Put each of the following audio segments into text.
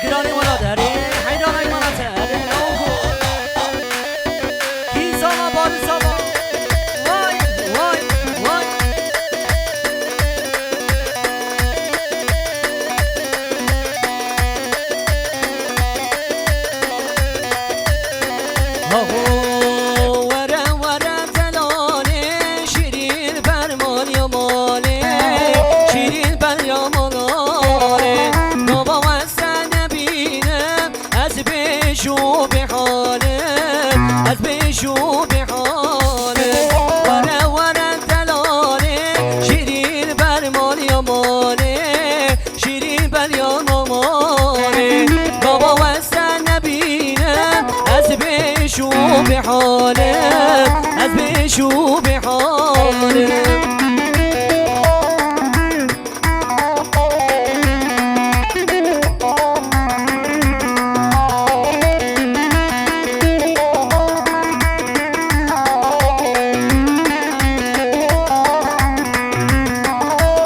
ایرانی ولا داری حیرانی ولا تری کی ساما بار ساما وای وای وای وره وره تلانه شیرین برمان یا ماله شیرین بر یا ماله بابا وستن نبینم از بشو به حالم از بشو به حالم وره وره تلانه شیرین برمان یا ماله شیرین بر یا ماله بابا وستن نبینم از بشو به حالم از بشو به حالم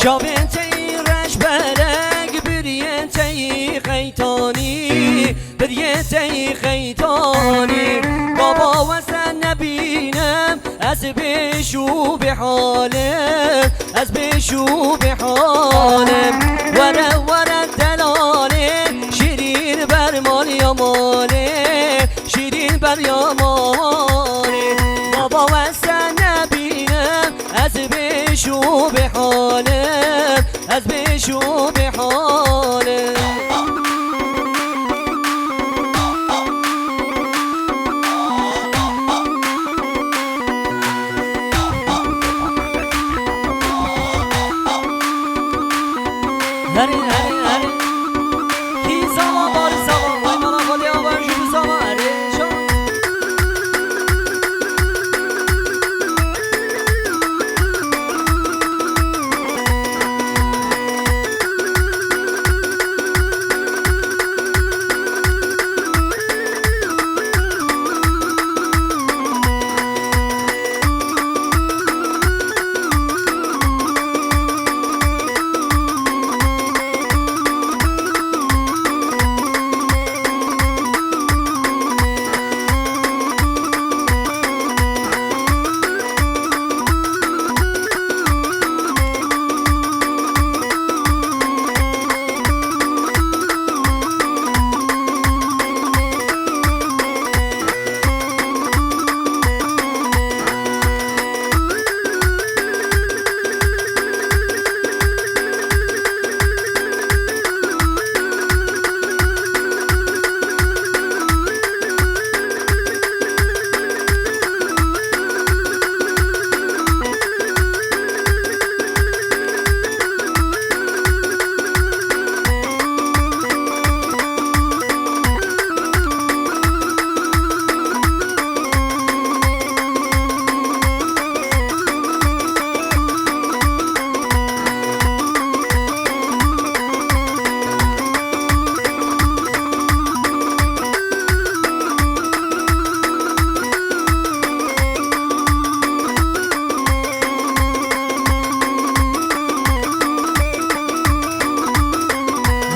شابن تی رش برگ بریه تی خیتانی بریه تی خیتانی بابا وزن نبینم از بشو به حالم از بشو به حالم وره وره دلاله شیرین بر مال یا ماله شیرین بر یا ماله بابا وزن نبینم از بشو به حالم از بشو به حالم هری هری هری کی ساما بار ساما وای مانا خالی آبان شروع ساما هری شو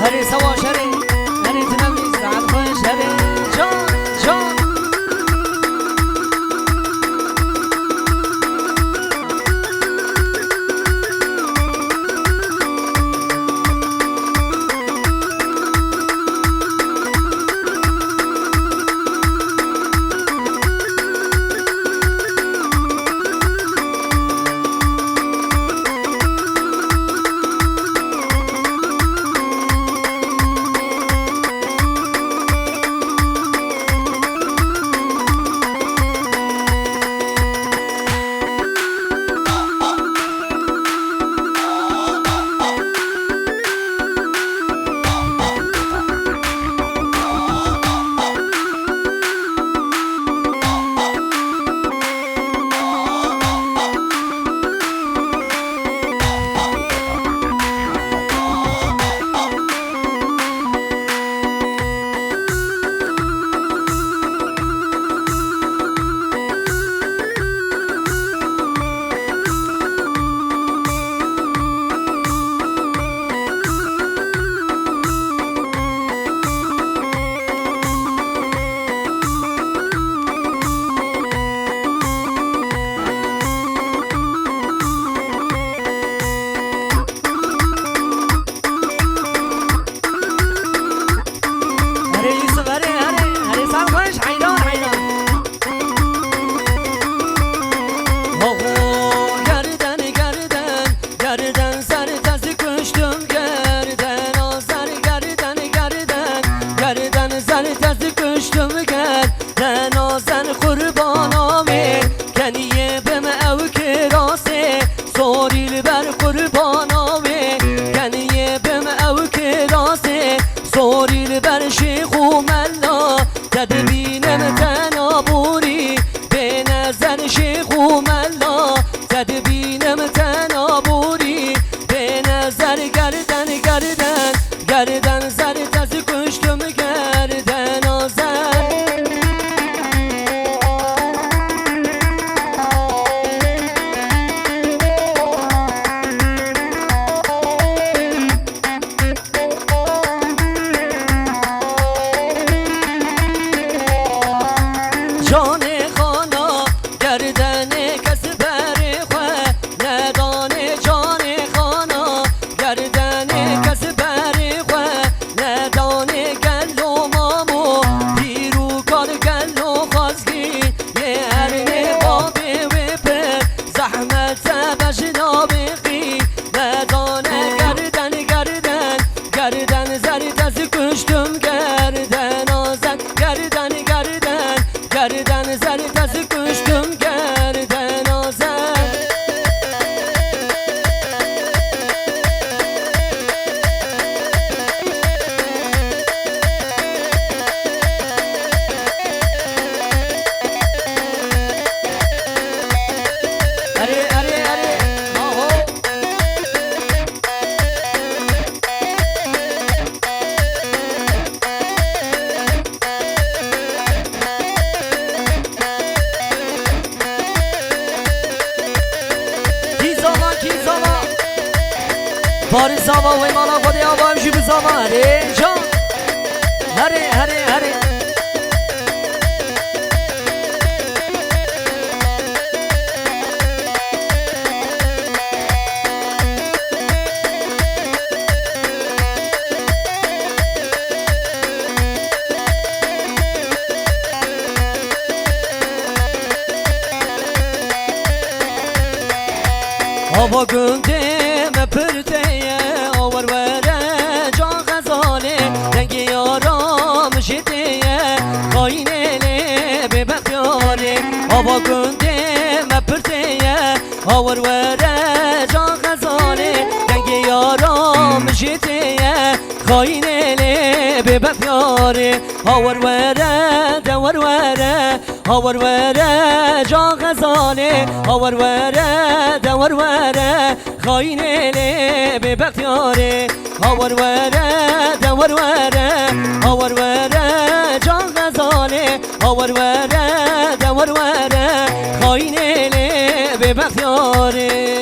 هری سوا شری هری تنمی ساعت خوش هری جان جان گردن زری تازی کشتم گردن آزد جان خانا گردن کس بری خواه ندانه جان خانا گردن کس بری خواه ندانه گلو مامو پیرو کار گلو خواستگی یه هرنه بابی و پر زحمت بجنا بخی ندانه گردن زری تازی کشتم گردن آزد گردن زری تازی کشتم گردن آزد اره آهو کیزاوا باری زاوا و مالا خودی آبام جیب زاوا هره جان هره آوا گندم پرتیه آور وره جان غزاله رنگ یارام شدیه خاینه به بخیاره آوا گندم پرتیه آور وره جان غزاله رنگ یارام شدیه خاینه به بخیاره آور وره دور وره آور وره جان غزاله آور وره دور وره خاینه به بختیاره آور وره دور وره آور وره جان غزاله آور وره دور وره خاینه به بختیاره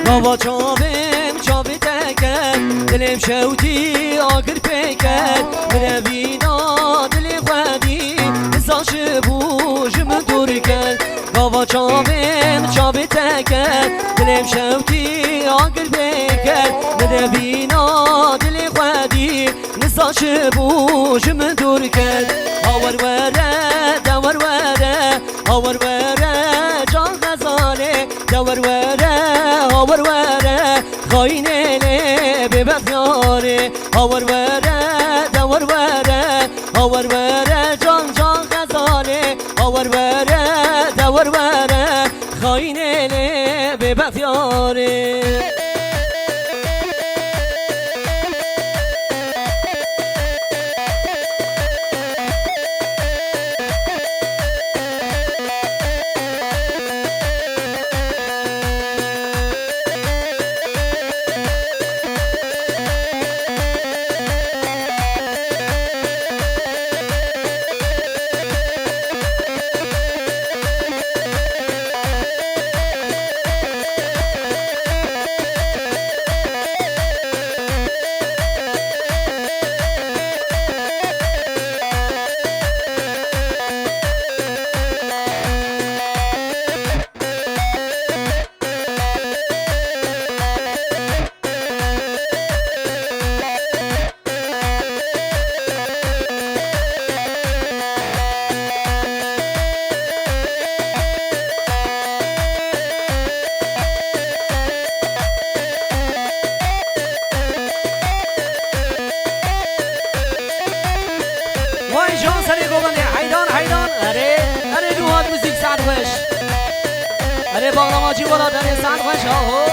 بابا چاوی تکر دلم شوتی آگر پیکر مروینا دل خودی نزاش بوشم دور کرد بابا چاوی تکر دلم شوتی آگر پیکر مروینا دل خودی نزاش بوشم دور کرد آور وره دور وره آور وره جان غزاله دور وره آور وره خاینه به بخیاره آور وره دور وره آور وره جان غزاله آور وره دور وره خاینه به بخیاره خوش. اره باغراماجی ولادن سند خوش ها.